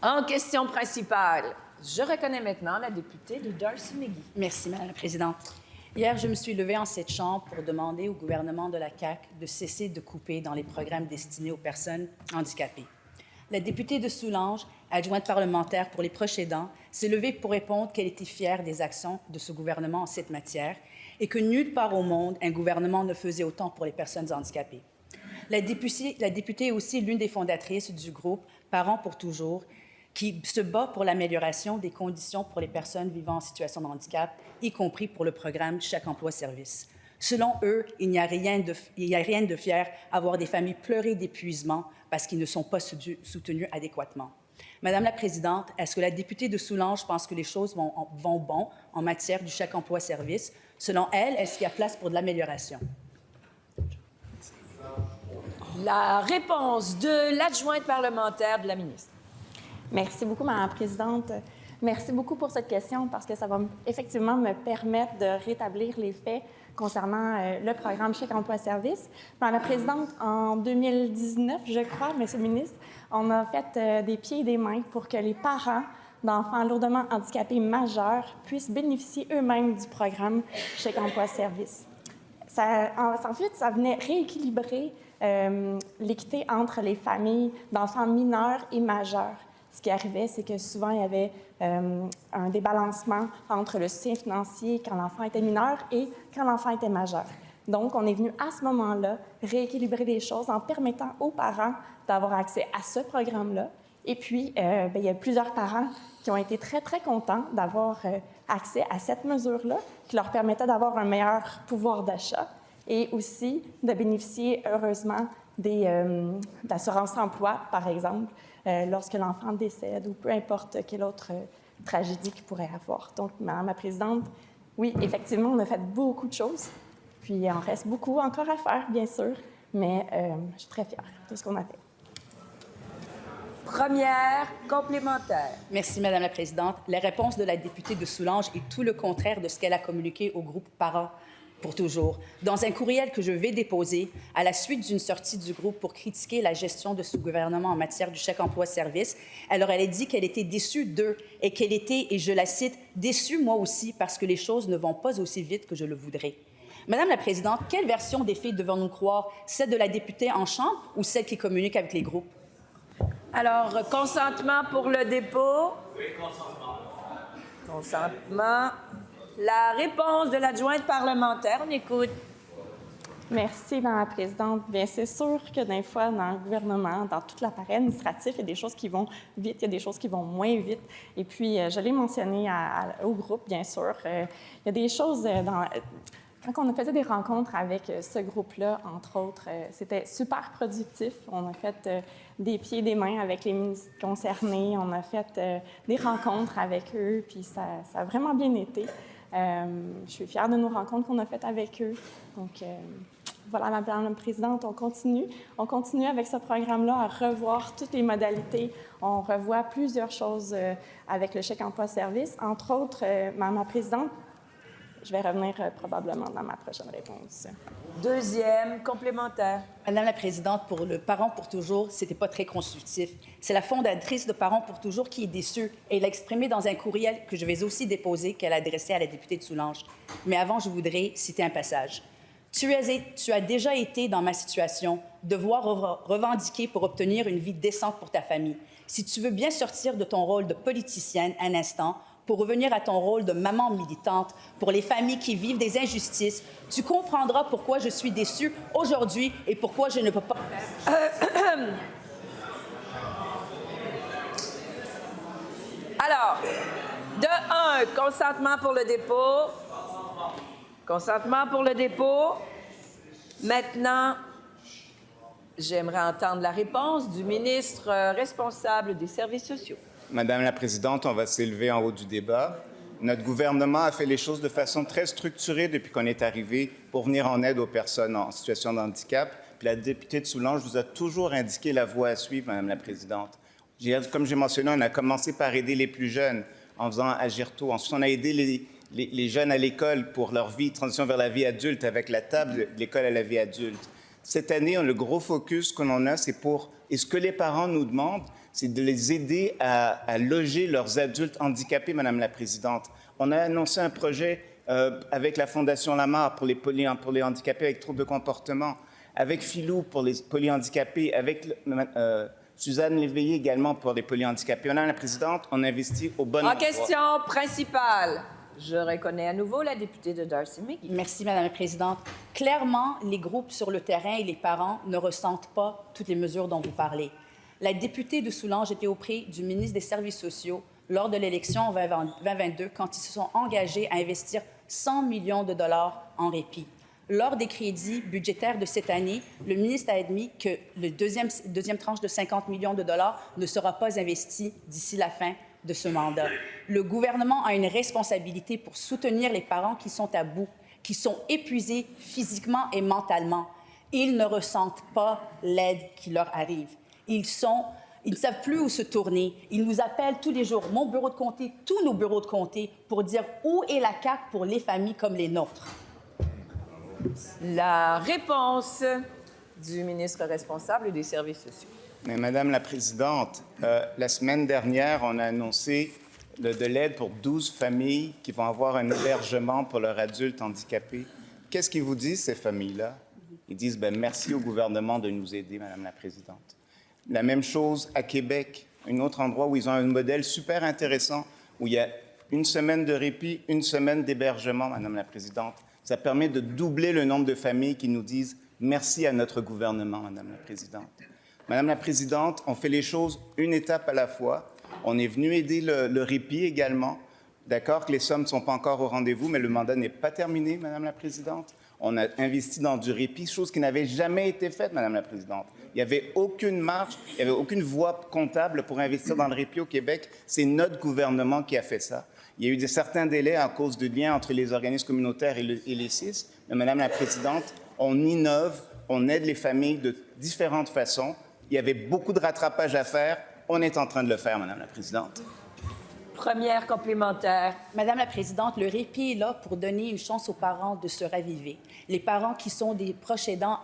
En question principale, je reconnais maintenant la députée de Darcy McGee. Merci, Madame la Présidente. Hier, je me suis levée en cette Chambre pour demander au gouvernement de la CAQ de cesser de couper dans les programmes destinés aux personnes handicapées. La députée de Soulanges, adjointe parlementaire pour les proches aidants, s'est levée pour répondre qu'elle était fière des actions de ce gouvernement en cette matière et que nulle part au monde, un gouvernement ne faisait autant pour les personnes handicapées. La députée est aussi l'une des fondatrices du groupe Parents pour toujours, qui se bat pour l'amélioration des conditions pour les personnes vivant en situation de handicap, y compris pour le programme Chaque emploi-service. Selon eux, il n'y a rien de fier à voir des familles pleurer d'épuisement parce qu'ils ne sont pas soutenus adéquatement. Madame la Présidente, est-ce que la députée de Soulanges pense que les choses vont bon en matière du Chaque emploi-service? Selon elle, est-ce qu'il y a place pour de l'amélioration? La réponse de l'adjointe parlementaire de la ministre. Merci beaucoup, Madame la Présidente. Merci beaucoup pour cette question parce que ça va effectivement me permettre de rétablir les faits concernant le programme Chèque emploi-service. Madame la Présidente, en 2019, je crois, Monsieur le ministre, on a fait des pieds et des mains pour que les parents d'enfants lourdement handicapés majeurs puissent bénéficier eux-mêmes du programme Chèque emploi-service. En fait, ça venait rééquilibrer l'équité entre les familles d'enfants mineurs et majeurs. Ce qui arrivait, c'est que souvent, il y avait un débalancement entre le soutien financier quand l'enfant était mineur et quand l'enfant était majeur. Donc, on est venu à ce moment-là rééquilibrer les choses en permettant aux parents d'avoir accès à ce programme-là. Et puis, il y a plusieurs parents qui ont été très, très contents d'avoir accès à cette mesure-là, qui leur permettait d'avoir un meilleur pouvoir d'achat et aussi de bénéficier, heureusement, d'assurance emploi, par exemple, lorsque l'enfant décède ou peu importe quelle autre tragédie qu'il pourrait avoir. Donc, Madame la Présidente, oui, effectivement, on a fait beaucoup de choses, puis il en reste beaucoup encore à faire, bien sûr, mais je suis très fière de ce qu'on a fait. Première complémentaire. Merci, Madame la Présidente. La réponse de la députée de Soulanges est tout le contraire de ce qu'elle a communiqué au groupe Parents pour toujours. Dans un courriel que je vais déposer à la suite d'une sortie du groupe pour critiquer la gestion de ce gouvernement en matière du chèque emploi-service, elle a dit qu'elle était déçue d'eux et qu'elle était, et je la cite, « déçue moi aussi parce que les choses ne vont pas aussi vite que je le voudrais ». Madame la Présidente, quelle version des faits devons-nous croire? Celle de la députée en Chambre ou celle qui communique avec les groupes? Alors, consentement pour le dépôt? Oui, consentement. Consentement. La réponse de l'adjointe parlementaire, on écoute. Merci, Madame la Présidente. Bien, c'est sûr que des fois, dans le gouvernement, dans tout l'appareil administratif, il y a des choses qui vont vite, il y a des choses qui vont moins vite. Et puis, je l'ai mentionné au groupe, bien sûr. Il y a des choses quand on faisait des rencontres avec ce groupe-là, entre autres, c'était super productif. On a fait des pieds et des mains avec les ministres concernés. On a fait des rencontres avec eux, puis ça a vraiment bien été. Je suis fière de nos rencontres qu'on a faites avec eux. Donc, voilà, Madame la Présidente, on continue. On continue avec ce programme-là à revoir toutes les modalités. On revoit plusieurs choses avec le chèque emploi-service. Entre autres, Madame la Présidente, je vais revenir probablement dans ma prochaine réponse. Deuxième complémentaire. Madame la Présidente, pour le Parents pour toujours, c'était pas très constructif. C'est la fondatrice de Parents pour toujours qui est déçue et elle l'a exprimé dans un courriel que je vais aussi déposer qu'elle a adressé à la députée de Soulanges. Mais avant, je voudrais citer un passage. Tu as déjà été dans ma situation, devoir revendiquer pour obtenir une vie décente pour ta famille. Si tu veux bien sortir de ton rôle de politicienne un instant, pour revenir à ton rôle de maman militante pour les familles qui vivent des injustices, tu comprendras pourquoi je suis déçue aujourd'hui et pourquoi je ne peux pas Alors, de 1, consentement pour le dépôt. Consentement pour le dépôt. Maintenant, j'aimerais entendre la réponse du ministre responsable des services sociaux. Madame la Présidente, on va s'élever en haut du débat. Notre gouvernement a fait les choses de façon très structurée depuis qu'on est arrivé pour venir en aide aux personnes en situation de handicap. Puis la députée de Soulanges vous a toujours indiqué la voie à suivre, Madame la Présidente. Comme j'ai mentionné, on a commencé par aider les plus jeunes en faisant Agir tôt. Ensuite, on a aidé les jeunes à l'école pour leur vie, transition vers la vie adulte avec la table de l'école à la vie adulte. Cette année, le gros focus qu'on en a, c'est pour, et ce que les parents nous demandent, c'est de les aider à loger leurs adultes handicapés, Madame la Présidente. On a annoncé un projet avec la Fondation Lamar pour les handicapés avec troubles de comportement, avec Philou pour les polyhandicapés, avec Suzanne Léveillé également pour les polyhandicapés. Madame la Présidente, on investit au bon endroit. En question principale, je reconnais à nouveau la députée de Darcy McGee. Merci, Madame la Présidente. Clairement, les groupes sur le terrain et les parents ne ressentent pas toutes les mesures dont vous parlez. La députée de Soulanges était auprès du ministre des Services sociaux lors de l'élection 2022 quand ils se sont engagés à investir 100 millions de dollars en répit. Lors des crédits budgétaires de cette année, le ministre a admis que le deuxième tranche de 50 millions de dollars ne sera pas investi d'ici la fin de ce mandat. Le gouvernement a une responsabilité pour soutenir les parents qui sont à bout, qui sont épuisés physiquement et mentalement. Ils ne ressentent pas l'aide qui leur arrive. Ils ne savent plus où se tourner. Ils nous appellent tous les jours, mon bureau de comté, tous nos bureaux de comté, pour dire où est la CAQ pour les familles comme les nôtres. La réponse du ministre responsable des Services sociaux. Mais Madame la Présidente, la semaine dernière, on a annoncé de l'aide pour 12 familles qui vont avoir un hébergement pour leurs adultes handicapés. Qu'est-ce qu'ils vous disent, ces familles-là? Ils disent, bien, merci au gouvernement de nous aider, Madame la Présidente. La même chose à Québec, un autre endroit où ils ont un modèle super intéressant, où il y a une semaine de répit, une semaine d'hébergement, Madame la Présidente. Ça permet de doubler le nombre de familles qui nous disent merci à notre gouvernement, Madame la Présidente. Madame la Présidente, on fait les choses une étape à la fois. On est venu aider le répit également. D'accord que les sommes ne sont pas encore au rendez-vous, mais le mandat n'est pas terminé, Madame la Présidente. On a investi dans du répit, chose qui n'avait jamais été faite, Madame la Présidente. Il n'y avait aucune marge, il n'y avait aucune voie comptable pour investir dans le répit au Québec. C'est notre gouvernement qui a fait ça. Il y a eu certains délais à cause de liens entre les organismes communautaires et les CIS. Mais Madame la Présidente, on innove, on aide les familles de différentes façons. Il y avait beaucoup de rattrapage à faire. On est en train de le faire, Madame la Présidente. Première complémentaire. Madame la Présidente, le répit est là pour donner une chance aux parents de se raviver. Les parents qui sont des proches aidants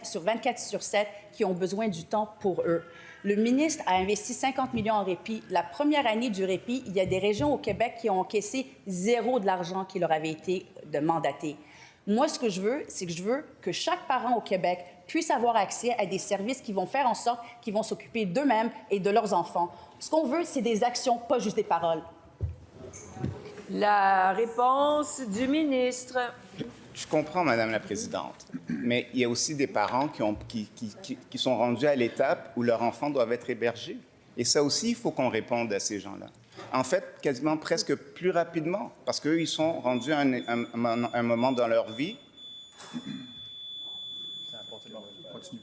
sur 24/7, qui ont besoin du temps pour eux. Le ministre a investi 50 millions en répit. La première année du répit, il y a des régions au Québec qui ont encaissé zéro de l'argent qui leur avait été mandaté. Moi, ce que je veux, c'est que je veux que chaque parent au Québec puisse avoir accès à des services qui vont faire en sorte qu'ils vont s'occuper d'eux-mêmes et de leurs enfants. Ce qu'on veut, c'est des actions, pas juste des paroles. La réponse du ministre. Je comprends, Madame la Présidente, mais il y a aussi des parents qui sont rendus à l'étape où leurs enfants doivent être hébergés. Et ça aussi, il faut qu'on réponde à ces gens-là. En fait, quasiment presque plus rapidement, parce qu'eux, ils sont rendus à un moment dans leur vie.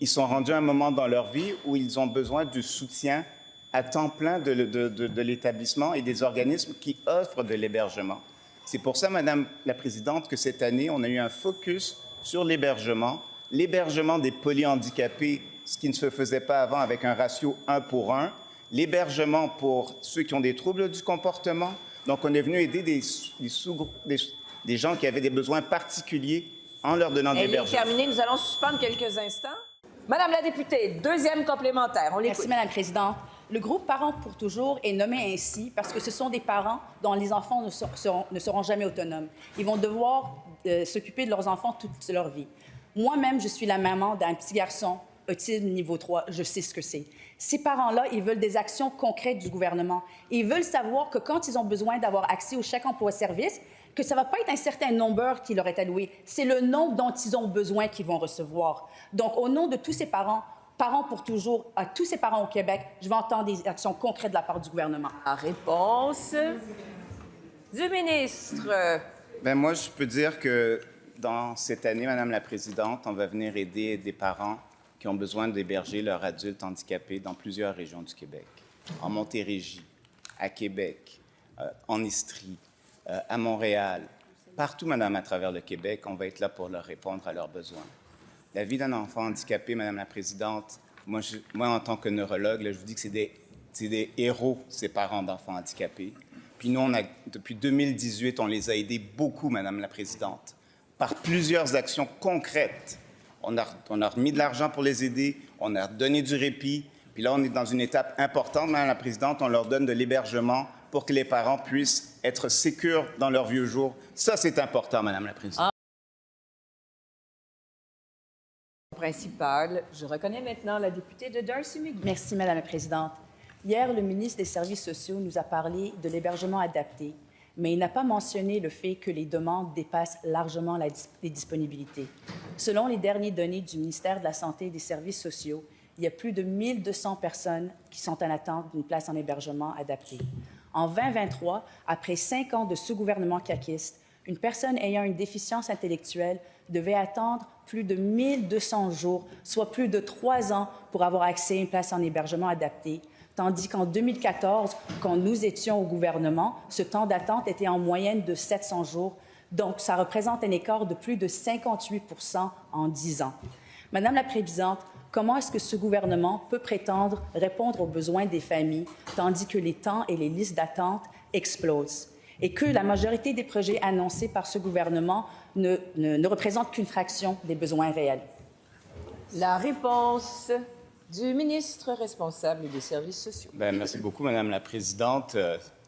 Ils sont rendus à un moment dans leur vie où ils ont besoin du soutien à temps plein de l'établissement et des organismes qui offrent de l'hébergement. C'est pour ça, Madame la Présidente, que cette année, on a eu un focus sur l'hébergement des polyhandicapés, ce qui ne se faisait pas avant avec un ratio 1 pour 1, l'hébergement pour ceux qui ont des troubles du comportement. Donc, on est venu aider des gens qui avaient des besoins particuliers en leur donnant de Elle est l'hébergement. terminée. Nous allons suspendre quelques instants. Madame la députée, deuxième complémentaire. On l'écoute. Merci, Madame la Présidente. Le groupe Parents pour toujours est nommé ainsi parce que ce sont des parents dont les enfants ne seront jamais autonomes. Ils vont devoir s'occuper de leurs enfants toute leur vie. Moi-même, je suis la maman d'un petit garçon autisme niveau 3. Je sais ce que c'est. Ces parents-là, ils veulent des actions concrètes du gouvernement. Ils veulent savoir que quand ils ont besoin d'avoir accès au chèque emploi-service, que ça ne va pas être un certain nombre qui leur est alloué. C'est le nombre dont ils ont besoin qu'ils vont recevoir. Donc, au nom de tous ces parents, Parents pour toujours, à tous ces parents au Québec, je veux entendre des actions concrètes de la part du gouvernement. La réponse du ministre. Bien, moi, je peux dire que dans cette année, Madame la Présidente, on va venir aider des parents qui ont besoin d'héberger leurs adultes handicapés dans plusieurs régions du Québec. En Montérégie, à Québec, en Estrie, à Montréal. Partout, Madame, à travers le Québec, on va être là pour leur répondre à leurs besoins. La vie d'un enfant handicapé, Madame la Présidente, moi en tant que neurologue, là, je vous dis que c'est des héros, ces parents d'enfants handicapés. Puis nous, depuis 2018, on les a aidés beaucoup, Madame la Présidente, par plusieurs actions concrètes. On a remis de l'argent pour les aider, on a donné du répit, puis Puis là, on est dans une étape importante, Madame la Présidente, on leur donne de l'hébergement pour que les parents puissent être sécures dans leurs vieux jours. Ça, c'est important, Madame la Présidente. Principal, je reconnais maintenant la députée de Darcy McGee. Merci, Madame la Présidente. Hier, le ministre des Services sociaux nous a parlé de l'hébergement adapté, mais il n'a pas mentionné le fait que les demandes dépassent largement les disponibilités. Selon les dernières données du ministère de la Santé et des Services sociaux, il y a plus de 1 200 personnes qui sont en attente d'une place en hébergement adapté. En 2023, après 5 ans de sous-gouvernement caquiste, une personne ayant une déficience intellectuelle devait attendre plus de 1 200 jours, soit plus de 3 ans, pour avoir accès à une place en hébergement adapté, tandis qu'en 2014, quand nous étions au gouvernement, ce temps d'attente était en moyenne de 700 jours. Donc, ça représente un écart de plus de 58 % en 10 ans. Madame la Présidente, comment est-ce que ce gouvernement peut prétendre répondre aux besoins des familles, tandis que les temps et les listes d'attente explosent, et que la majorité des projets annoncés par ce gouvernement ne représentent qu'une fraction des besoins réels? La réponse du ministre responsable des Services sociaux. Bien, merci beaucoup, Madame la Présidente.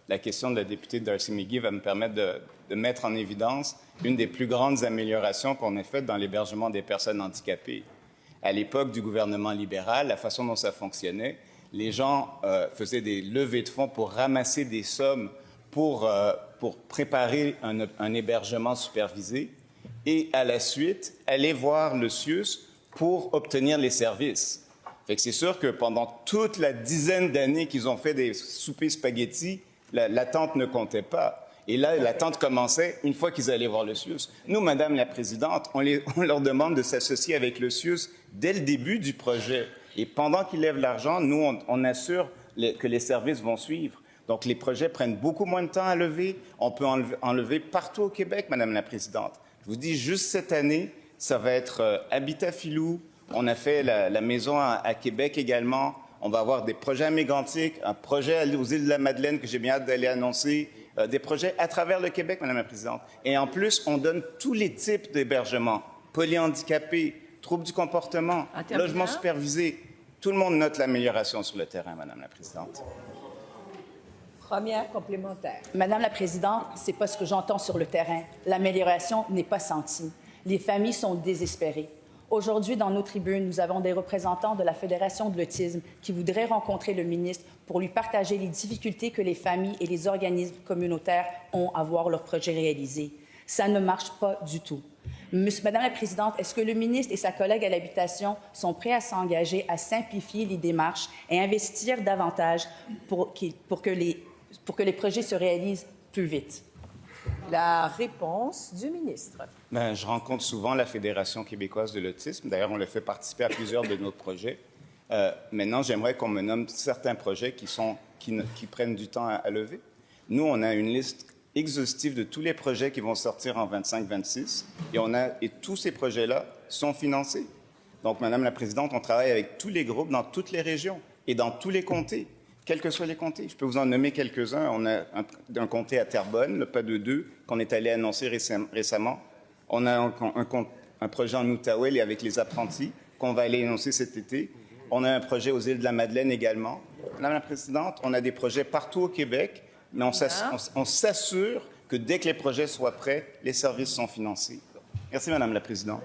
La question de la députée Darcy McGee va me permettre de mettre en évidence une des plus grandes améliorations qu'on ait faites dans l'hébergement des personnes handicapées. À l'époque du gouvernement libéral, la façon dont ça fonctionnait, les gens faisaient des levées de fonds pour ramasser des sommes pour préparer un hébergement supervisé et, à la suite, aller voir le CIUS pour obtenir les services. Fait que c'est sûr que pendant toute la dizaine d'années qu'ils ont fait des soupers spaghettis, l'attente ne comptait pas. Et là, l'attente commençait une fois qu'ils allaient voir le CIUS. Nous, Madame la Présidente, on leur demande de s'associer avec le CIUS dès le début du projet. Et pendant qu'ils lèvent l'argent, nous, on assure que les services vont suivre. Donc, les projets prennent beaucoup moins de temps à lever. On peut en lever partout au Québec, Madame la Présidente. Je vous dis, juste cette année, ça va être Habitat Filou. On a fait la maison à Québec également. On va avoir des projets à Mégantic, un projet aux îles de la Madeleine que j'ai bien hâte d'aller annoncer, des projets à travers le Québec, Madame la Présidente. Et en plus, on donne tous les types d'hébergements, polyhandicapés, troubles du comportement, logement supervisé. Tout le monde note l'amélioration sur le terrain, Madame la Présidente. Première complémentaire. Madame la Présidente, ce n'est pas ce que j'entends sur le terrain. L'amélioration n'est pas sentie. Les familles sont désespérées. Aujourd'hui, dans nos tribunes, nous avons des représentants de la Fédération de l'autisme qui voudraient rencontrer le ministre pour lui partager les difficultés que les familles et les organismes communautaires ont à voir leurs projets réalisés. Ça ne marche pas du tout. Madame la Présidente, est-ce que le ministre et sa collègue à l'habitation sont prêts à s'engager à simplifier les démarches et investir davantage pour que les projets se réalisent plus vite? La réponse du ministre. Bien, je rencontre souvent la Fédération québécoise de l'autisme. D'ailleurs, on le fait participer à plusieurs de nos projets. Maintenant, j'aimerais qu'on me nomme certains projets qui prennent du temps à lever. Nous, on a une liste exhaustive de tous les projets qui vont sortir en 25-26 et tous ces projets-là sont financés. Donc, Madame la Présidente, on travaille avec tous les groupes dans toutes les régions et dans tous les comtés. Quels que soient les comtés. Je peux vous en nommer quelques-uns. On a un comté à Terrebonne, le pas de 2, qu'on est allé annoncer récemment. On a un projet en Outaouais avec les apprentis qu'on va aller annoncer cet été. On a un projet aux îles de la Madeleine également. Madame la Présidente, on a des projets partout au Québec, mais on s'assure que dès que les projets soient prêts, les services sont financés. Merci, Madame la Présidente.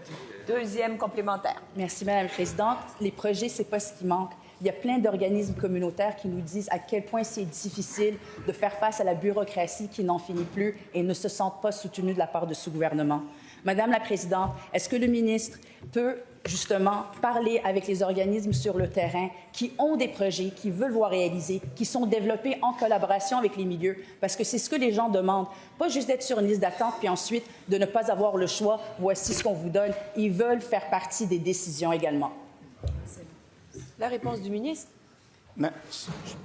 Deuxième complémentaire. Merci, Madame la Présidente. Les projets, ce n'est pas ce qui manque. Il y a plein d'organismes communautaires qui nous disent à quel point c'est difficile de faire face à la bureaucratie qui n'en finit plus et ne se sentent pas soutenus de la part de ce gouvernement. Madame la Présidente, est-ce que le ministre peut justement parler avec les organismes sur le terrain qui ont des projets, qui veulent voir réaliser, qui sont développés en collaboration avec les milieux? Parce que c'est ce que les gens demandent. Pas juste d'être sur une liste d'attente puis ensuite de ne pas avoir le choix. Voici ce qu'on vous donne. Ils veulent faire partie des décisions également. La réponse du ministre. Mais,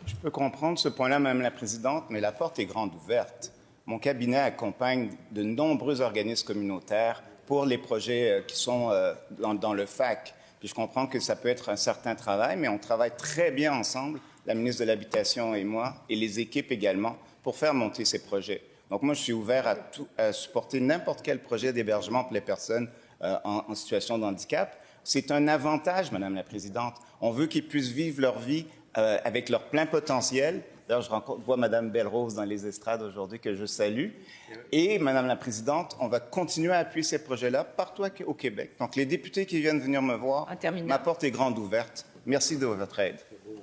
je peux comprendre ce point-là, Madame la Présidente, mais la porte est grande ouverte. Mon cabinet accompagne de nombreux organismes communautaires pour les projets qui sont dans le FAC. Puis je comprends que ça peut être un certain travail, mais on travaille très bien ensemble, la ministre de l'Habitation et moi, et les équipes également, pour faire monter ces projets. Donc moi, je suis ouvert à supporter n'importe quel projet d'hébergement pour les personnes en situation de handicap. C'est un avantage, Madame la Présidente. On veut qu'ils puissent vivre leur vie avec leur plein potentiel. D'ailleurs, vois Mme Belle-Rose dans les estrades aujourd'hui, que je salue. Et, Madame la Présidente, on va continuer à appuyer ces projets-là partout au Québec. Donc, les députés qui viennent venir me voir, ma porte est grande ouverte. Merci de votre aide.